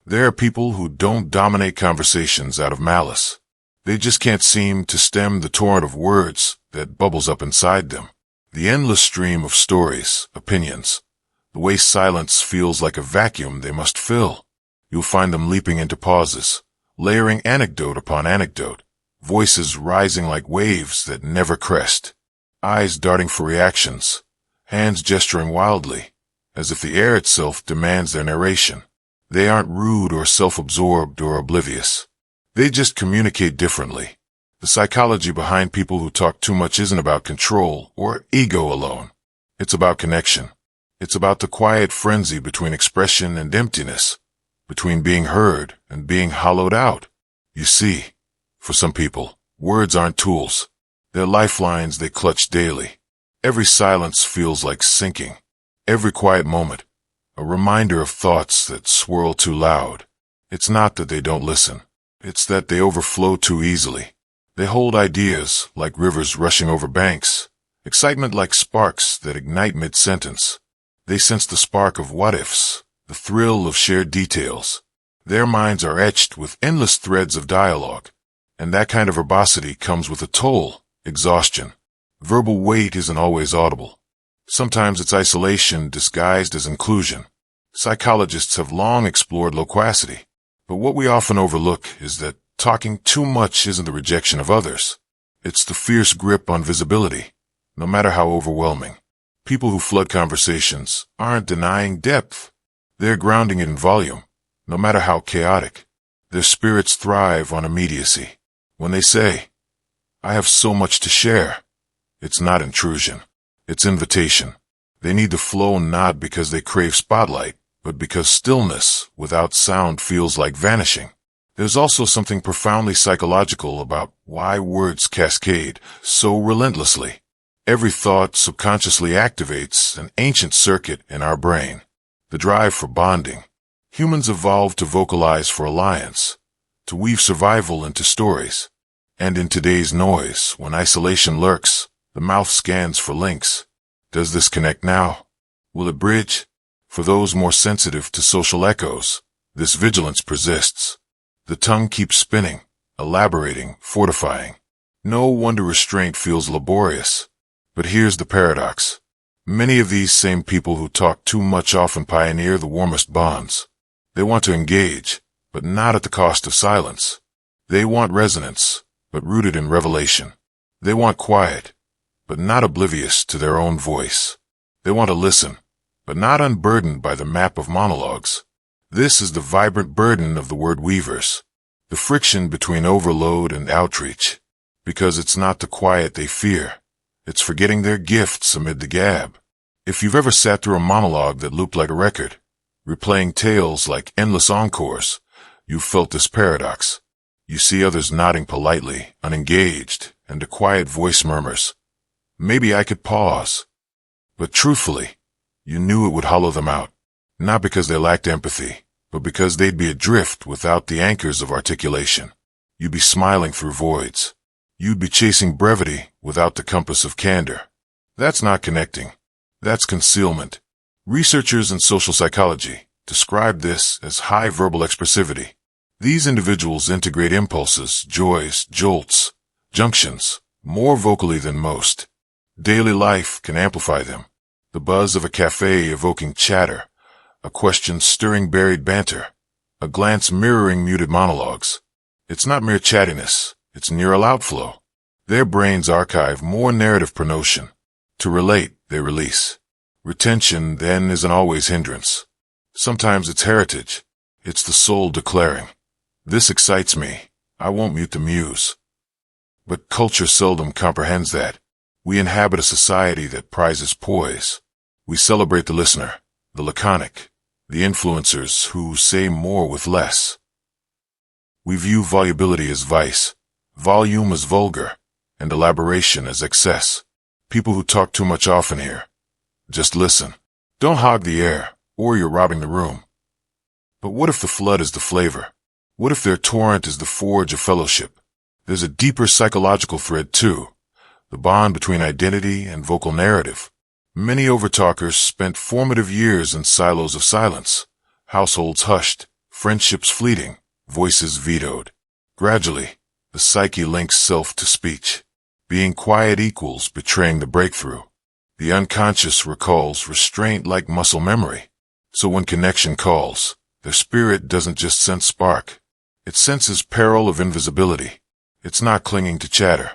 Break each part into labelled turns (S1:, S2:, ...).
S1: There are people who don't dominate conversations out of malice. They just can't seem to stem the torrent of words that bubbles up inside them. The endless stream of stories, opinions, the way silence feels like a vacuum they must fill. You'll find them leaping into pauses, layering anecdote upon anecdote, voices rising like waves that never crest, eyes darting for reactions, hands gesturing wildly, as if the air itself demands their narration. They aren't rude or self-absorbed or oblivious. They just communicate differently. The psychology behind people who talk too much isn't about control or ego alone. It's about connection. It's about the quiet frenzy between expression and emptiness, between being heard and being hollowed out. You see, for some people, words aren't tools. They're lifelines they clutch daily. Every silence feels like sinking. Every quiet moment, a reminder of thoughts that swirl too loud. It's not that they don't listen. It's that they overflow too easily. They hold ideas like rivers rushing over banks, excitement like sparks that ignite mid-sentence. They sense the spark of what-ifs, the thrill of shared details. Their minds are etched with endless threads of dialogue, and that kind of verbosity comes with a toll, exhaustion. Verbal weight isn't always audible. Sometimes it's isolation disguised as inclusion. Psychologists have long explored loquacity, but what we often overlook is that talking too much isn't the rejection of others. It's the fierce grip on visibility, no matter how overwhelming. People who flood conversations aren't denying depth. They're grounding it in volume, no matter how chaotic. Their spirits thrive on immediacy. When they say, "I have so much to share," it's not intrusion. It's invitation. They need to flow not because they crave spotlight, but because stillness without sound feels like vanishing. There's also something profoundly psychological about why words cascade so relentlessly. Every thought subconsciously activates an ancient circuit in our brain, the drive for bonding. Humans evolved to vocalize for alliance, to weave survival into stories. And in today's noise, when isolation lurks, the mouth scans for links. Does this connect now? Will it bridge? For those more sensitive to social echoes, this vigilance persists. The tongue keeps spinning, elaborating, fortifying. No wonder restraint feels laborious. But here's the paradox. Many of these same people who talk too much often pioneer the warmest bonds. They want to engage, but not at the cost of silence. They want resonance, but rooted in revelation. They want quiet, but not oblivious to their own voice. They want to listen, but not unburdened by the map of monologues. This is the vibrant burden of the word weavers, the friction between overload and outreach, because it's not the quiet they fear. It's forgetting their gifts amid the gab. If you've ever sat through a monologue that looped like a record, replaying tales like endless encores, you've felt this paradox. You see others nodding politely, unengaged, and a quiet voice murmurs, "Maybe I could pause." But truthfully, you knew it would hollow them out, not because they lacked empathy, but because they'd be adrift without the anchors of articulation. You'd be smiling through voids. You'd be chasing brevity without the compass of candor. That's not connecting. That's concealment. Researchers in social psychology describe this as high verbal expressivity. These individuals integrate impulses, joys, jolts, junctions, more vocally than most. Daily life can amplify them. The buzz of a cafe evoking chatter, a question stirring buried banter, a glance mirroring muted monologues. It's not mere chattiness, it's neural outflow. Their brains archive more narrative per notion. To relate, they release. Retention, then, isn't always hindrance. Sometimes it's heritage. It's the soul declaring, "This excites me. I won't mute the muse." But culture seldom comprehends that. We inhabit a society that prizes poise. We celebrate the listener, the laconic, the influencers who say more with less. We view volubility as vice, volume as vulgar, and elaboration as excess. People who talk too much often here. Just listen. Don't hog the air, or you're robbing the room. But what if the flood is the flavor? What if their torrent is the forge of fellowship? There's a deeper psychological thread, too. The bond between identity and vocal narrative. Many overtalkers spent formative years in silos of silence, households hushed, friendships fleeting, voices vetoed. Gradually, the psyche links self to speech. Being quiet equals betraying the breakthrough. The unconscious recalls restraint like muscle memory. So when connection calls, their spirit doesn't just sense spark. It senses peril of invisibility. It's not clinging to chatter.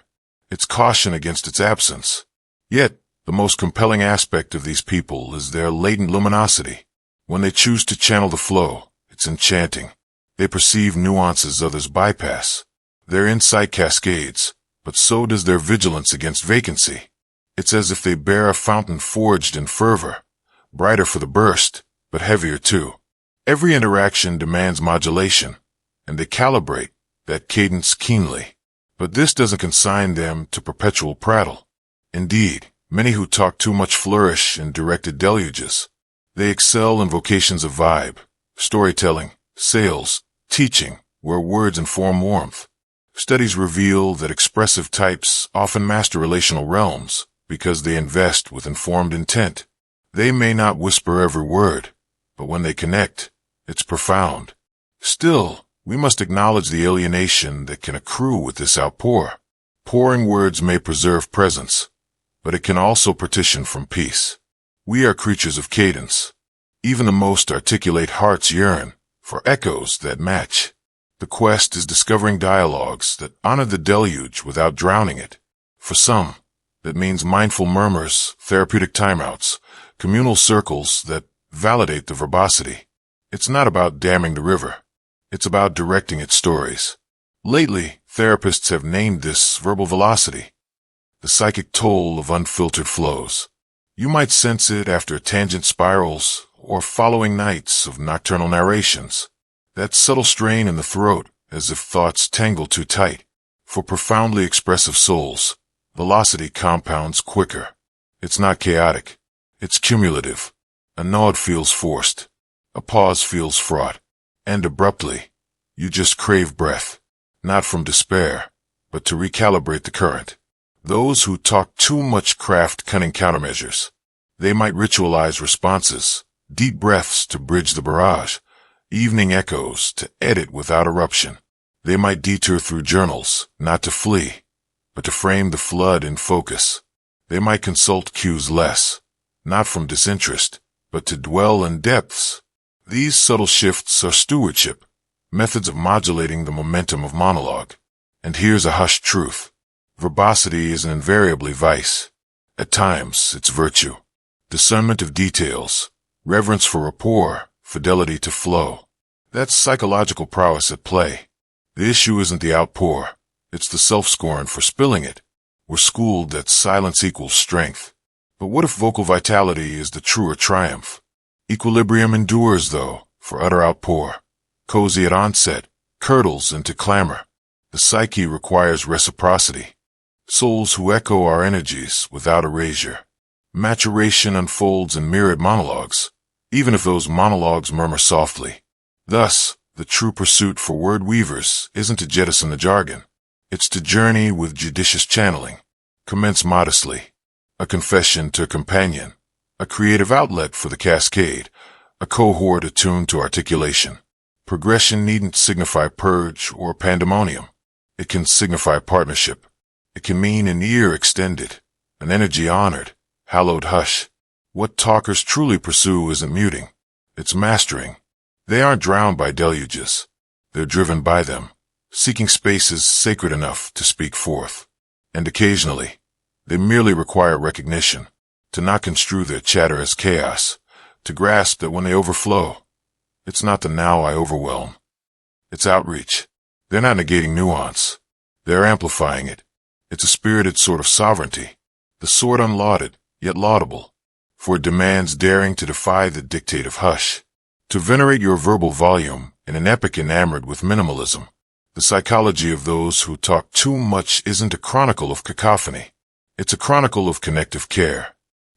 S1: It's caution against its absence. Yet, the most compelling aspect of these people is their latent luminosity. When they choose to channel the flow, it's enchanting. They perceive nuances others bypass. Their insight cascades, but so does their vigilance against vacancy. It's as if they bear a fountain forged in fervor, brighter for the burst, but heavier too. Every interaction demands modulation, and they calibrate that cadence keenly. But this doesn't consign them to perpetual prattle. Indeed, many who talk too much flourish in directed deluges. They excel in vocations of vibe, storytelling, sales, teaching, where words inform warmth. Studies reveal that expressive types often master relational realms because they invest with informed intent. They may not whisper every word, but when they connect, it's profound. Still, we must acknowledge the alienation that can accrue with this outpour. Pouring words may preserve presence, but it can also partition from peace. We are creatures of cadence. Even the most articulate hearts yearn for echoes that match. The quest is discovering dialogues that honor the deluge without drowning it. For some, that means mindful murmurs, therapeutic timeouts, communal circles that validate the verbosity. It's not about damming the river. It's about directing its stories. Lately, therapists have named this verbal velocity, the psychic toll of unfiltered flows. You might sense it after tangent spirals or following nights of nocturnal narrations. That subtle strain in the throat, as if thoughts tangle too tight. For profoundly expressive souls, velocity compounds quicker. It's not chaotic. It's cumulative. A nod feels forced. A pause feels fraught. And abruptly, you just crave breath. Not from despair, but to recalibrate the current. Those who talk too much craft cunning countermeasures. They might ritualize responses, deep breaths to bridge the barrage, evening echoes to edit without eruption. They might detour through journals, not to flee, but to frame the flood in focus. They might consult cues less, not from disinterest, but to dwell in depths. These subtle shifts are stewardship, methods of modulating the momentum of monologue. And here's a hushed truth. Verbosity isn't invariably vice. At times, it's virtue. Discernment of details, reverence for rapport, fidelity to flow. That's psychological prowess at play. The issue isn't the outpour. It's the self-scorn for spilling it. We're schooled that silence equals strength. But what if vocal vitality is the truer triumph? Equilibrium endures, though, for utter outpour. Cozy at onset, curdles into clamor. The psyche requires reciprocity. Souls who echo our energies without erasure. Maturation unfolds in mirrored monologues, even if those monologues murmur softly. Thus, the true pursuit for word weavers isn't to jettison the jargon. It's to journey with judicious channeling. Commence modestly. A confession to a companion. A creative outlet for the cascade. A cohort attuned to articulation. Progression needn't signify purge or pandemonium. It can signify partnership. It can mean an ear extended, an energy honored, hallowed hush. What talkers truly pursue isn't muting. It's mastering. They aren't drowned by deluges. They're driven by them, seeking spaces sacred enough to speak forth. And occasionally, they merely require recognition, to not construe their chatter as chaos, to grasp that when they overflow, it's not the now I overwhelm. It's outreach. They're not negating nuance. They're amplifying it. It's a spirited sort of sovereignty, the sort unlauded, yet laudable, for it demands daring to defy the dictate of hush, to venerate your verbal volume in an epic enamored with minimalism. The psychology of those who talk too much isn't a chronicle of cacophony. It's a chronicle of connective care.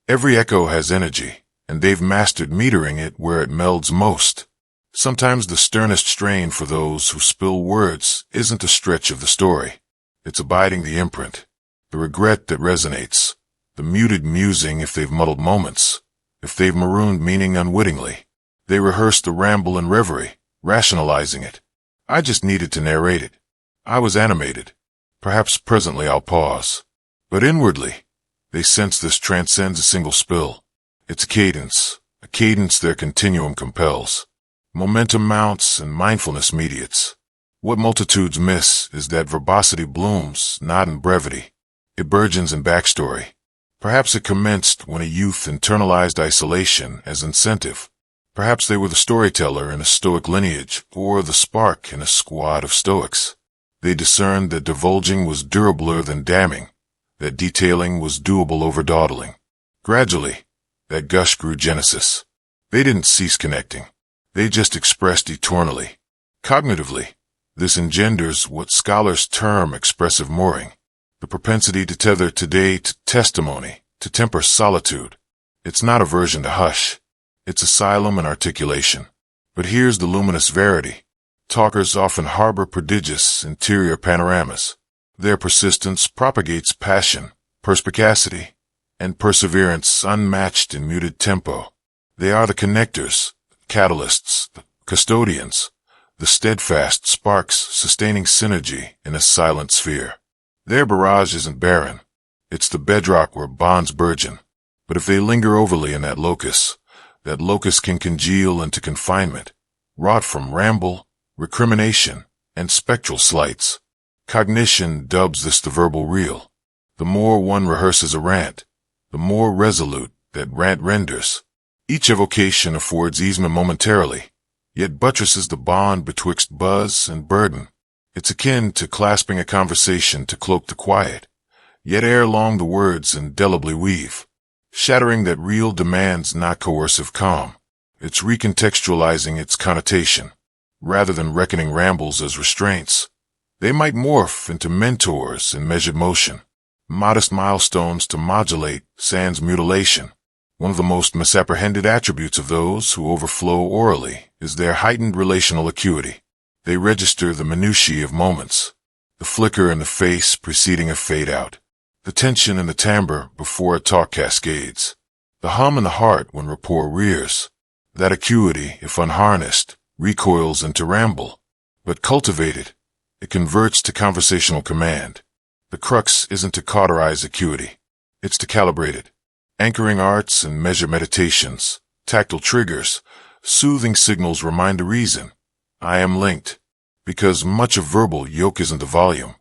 S1: Every echo has energy, and they've mastered metering it where it melds most. Sometimes the sternest strain for those who spill words isn't a stretch of the story. It's abiding the imprint, the regret that resonates, the muted musing if they've muddled moments, if they've marooned meaning unwittingly. They rehearse the ramble and reverie, rationalizing it. I just needed to narrate it. I was animated. Perhaps presently I'll pause. But inwardly, they sense this transcends a single spill. It's a cadence their continuum compels. Momentum mounts and mindfulness mediates. What multitudes miss is that verbosity blooms not in brevity. It burgeons in backstory. Perhaps it commenced when a youth internalized isolation as incentive. Perhaps they were the storyteller in a stoic lineage, or the spark in a squad of stoics. They discerned that divulging was durabler than damning, that detailing was doable over dawdling. Gradually, that gush grew genesis. They didn't cease connecting. They just expressed eternally. Cognitively, this engenders what scholars term expressive mooring, the propensity to tether today to testimony, to temper solitude. It's not aversion to hush. It's asylum and articulation. But here's the luminous verity. Talkers often harbor prodigious interior panoramas. Their persistence propagates passion, perspicacity, and perseverance unmatched in muted tempo. They are the connectors, catalysts, the custodians, the steadfast sparks sustaining synergy in a silent sphere. Their barrage isn't barren. It's the bedrock where bonds burgeon. But if they linger overly in that locus can congeal into confinement, wrought from ramble, recrimination, and spectral slights. Cognition dubs this the verbal reel. The more one rehearses a rant, the more resolute that rant renders. Each evocation affords easement momentarily, yet buttresses the bond betwixt buzz and burden. It's akin to clasping a conversation to cloak the quiet, yet ere long the words indelibly weave, shattering that real demands not coercive calm. It's recontextualizing its connotation, rather than reckoning rambles as restraints. They might morph into mentors in measured motion, modest milestones to modulate sans mutilation. One of the most misapprehended attributes of those who overflow orally is their heightened relational acuity. They register the minutiae of moments, the flicker in the face preceding a fade-out, the tension in the timbre before a talk cascades, the hum in the heart when rapport rears. That acuity, if unharnessed, recoils into ramble, but cultivated, it converts to conversational command. The crux isn't to cauterize acuity, it's to calibrate it. Anchoring arts and measure meditations, tactile triggers, soothing signals remind the reason. I am linked. Because much of verbal yoke isn't the volume.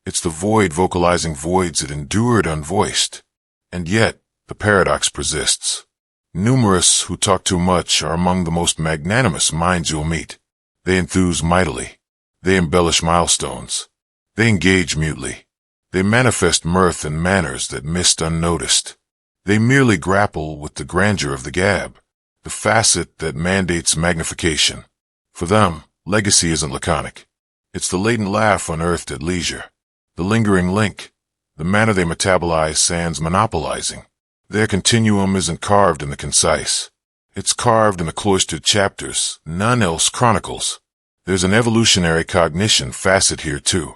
S1: It's the void vocalizing voids that endured unvoiced. And yet, the paradox persists. Numerous who talk too much are among the most magnanimous minds you'll meet. They enthuse mightily. They embellish milestones. They engage mutely. They manifest mirth and manners that missed unnoticed. They merely grapple with the grandeur of the gab, the facet that mandates magnification. For them, legacy isn't laconic. It's the latent laugh unearthed at leisure, the lingering link, the manner they metabolize sans monopolizing. Their continuum isn't carved in the concise. It's carved in the cloistered chapters, none else chronicles. There's an evolutionary cognition facet here too.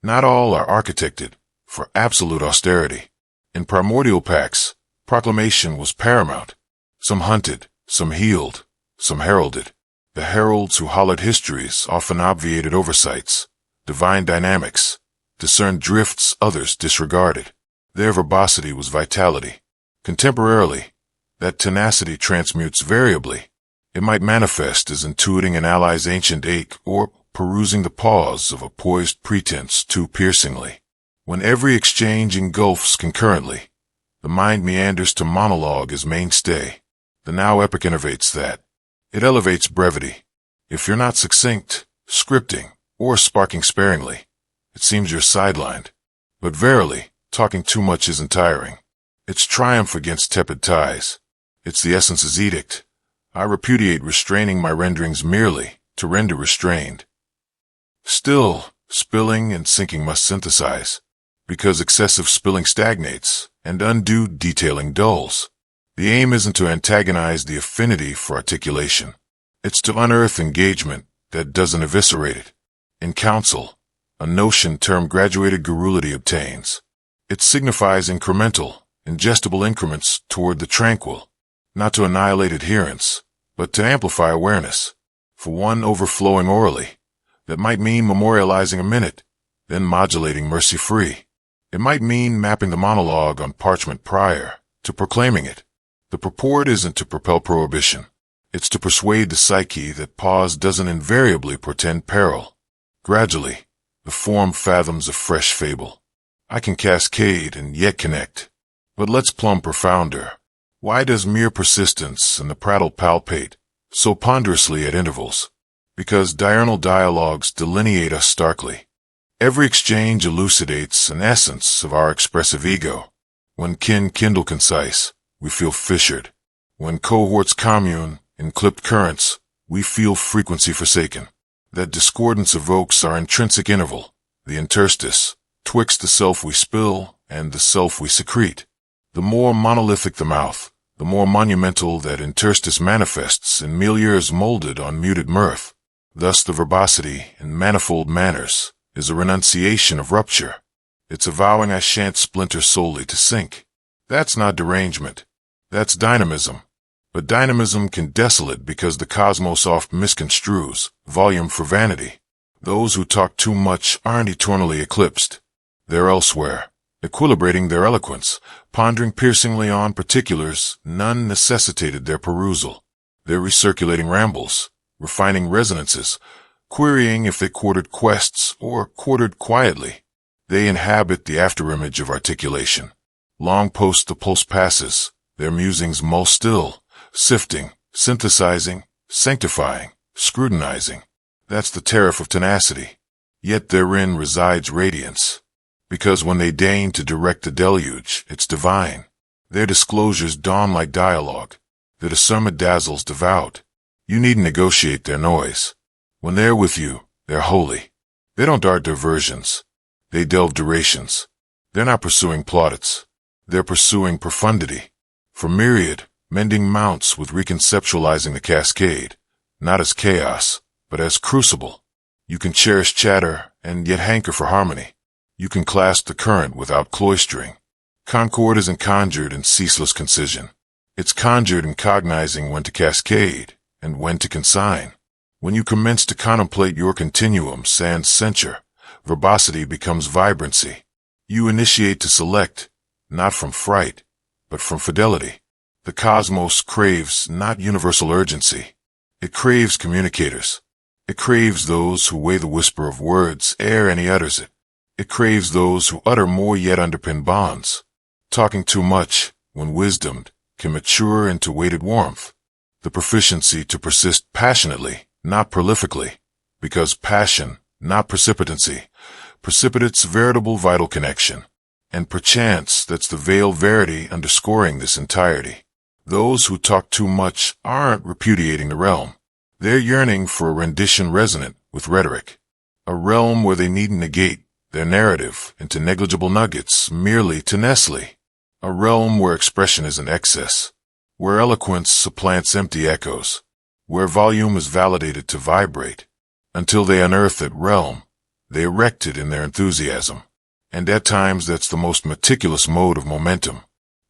S1: Not all are architected for absolute austerity. In primordial packs, proclamation was paramount. Some hunted, some healed, some heralded. The heralds who hollered histories often obviated oversights, divine dynamics, discerned drifts others disregarded. Their verbosity was vitality. Contemporarily, that tenacity transmutes variably. It might manifest as intuiting an ally's ancient ache or perusing the pause of a poised pretense too piercingly. When every exchange engulfs concurrently, the mind meanders to monologue as mainstay. The now epic innovates that. It elevates brevity. If you're not succinct, scripting, or sparking sparingly, it seems you're sidelined. But verily, talking too much isn't tiring. It's triumph against tepid ties. It's the essence's edict. I repudiate restraining my renderings merely to render restrained. Still, spilling and sinking must synthesize, because excessive spilling stagnates and undue detailing dulls. The aim isn't to antagonize the affinity for articulation. It's to unearth engagement that doesn't eviscerate it. In counsel, a notion termed graduated garrulity obtains. It signifies incremental, ingestible increments toward the tranquil, not to annihilate adherence, but to amplify awareness. For one, overflowing orally. That might mean memorializing a minute, then modulating mercy-free. It might mean mapping the monologue on parchment prior to proclaiming it. The purport isn't to propel prohibition. It's to persuade the psyche that pause doesn't invariably portend peril. Gradually, the form fathoms a fresh fable. I can cascade and yet connect. But let's plumb profounder. Why does mere persistence and the prattle palpate so ponderously at intervals? Because diurnal dialogues delineate us starkly. Every exchange elucidates an essence of our expressive ego. When kin kindle concise, we feel fissured. When cohorts commune in clipped currents, we feel frequency forsaken. That discordance evokes our intrinsic interval, the interstice, twixt the self we spill and the self we secrete. The more monolithic the mouth, the more monumental that interstice manifests in milieux molded on muted mirth. Thus the verbosity, in manifold manners, is a renunciation of rupture. It's avowing I shan't splinter solely to sink. That's not derangement. That's dynamism. But dynamism can desolate because the cosmos oft misconstrues volume for vanity. Those who talk too much aren't eternally eclipsed. They're elsewhere, equilibrating their eloquence, pondering piercingly on particulars none necessitated their perusal. They're recirculating rambles, refining resonances, querying if they quartered quests or quartered quietly. They inhabit the afterimage of articulation. Long post the pulse passes, their musings mull still, sifting, synthesizing, sanctifying, scrutinizing. That's the tariff of tenacity. Yet therein resides radiance. Because when they deign to direct the deluge, it's divine. Their disclosures dawn like dialogue. Their discernment dazzles devout. You needn't negotiate their noise. When they're with you, they're holy. They don't dart diversions. They delve durations. They're not pursuing plaudits. They're pursuing profundity. For myriad, mending mounts with reconceptualizing the cascade, not as chaos, but as crucible. You can cherish chatter and yet hanker for harmony. You can clasp the current without cloistering. Concord isn't conjured in ceaseless concision. It's conjured in cognizing when to cascade and when to consign. When you commence to contemplate your continuum sans censure, verbosity becomes vibrancy. You initiate to select, not from fright, but from fidelity. The cosmos craves not universal urgency. It craves communicators. It craves those who weigh the whisper of words ere any utters it. It craves those who utter more yet underpin bonds. Talking too much, when wisdomed, can mature into weighted warmth. The proficiency to persist passionately, not prolifically, because passion, not precipitancy, precipitates veritable vital connection. And perchance that's the veiled verity underscoring this entirety. Those who talk too much aren't repudiating the realm. They're yearning for a rendition resonant with rhetoric. A realm where they needn't negate their narrative into negligible nuggets merely to Nestle. A realm where expression isn't excess, where eloquence supplants empty echoes, where volume is validated to vibrate. Until they unearth that realm, they erect it in their enthusiasm. And at times that's the most meticulous mode of momentum.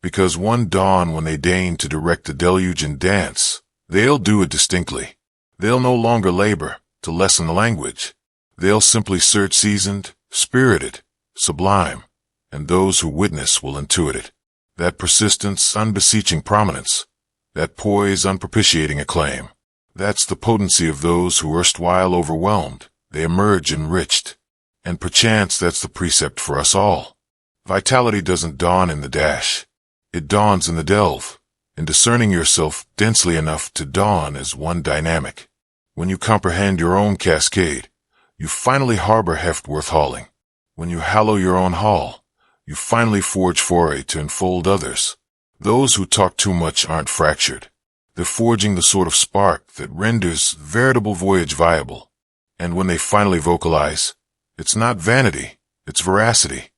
S1: Because one dawn when they deign to direct the deluge in dance, they'll do it distinctly. They'll no longer labor to lessen the language. They'll simply search seasoned, spirited, sublime, and those who witness will intuit it. That persistence unbeseeching prominence, that poise unpropitiating acclaim, that's the potency of those who erstwhile overwhelmed, they emerge enriched. And perchance that's the precept for us all. Vitality doesn't dawn in the dash. It dawns in the delve, in discerning yourself densely enough to dawn as one dynamic. When you comprehend your own cascade, you finally harbor heft worth hauling. When you hallow your own hall, you finally forge foray to enfold others. Those who talk too much aren't fractured. They're forging the sort of spark that renders veritable voyage viable. And when they finally vocalize, it's not vanity, it's veracity.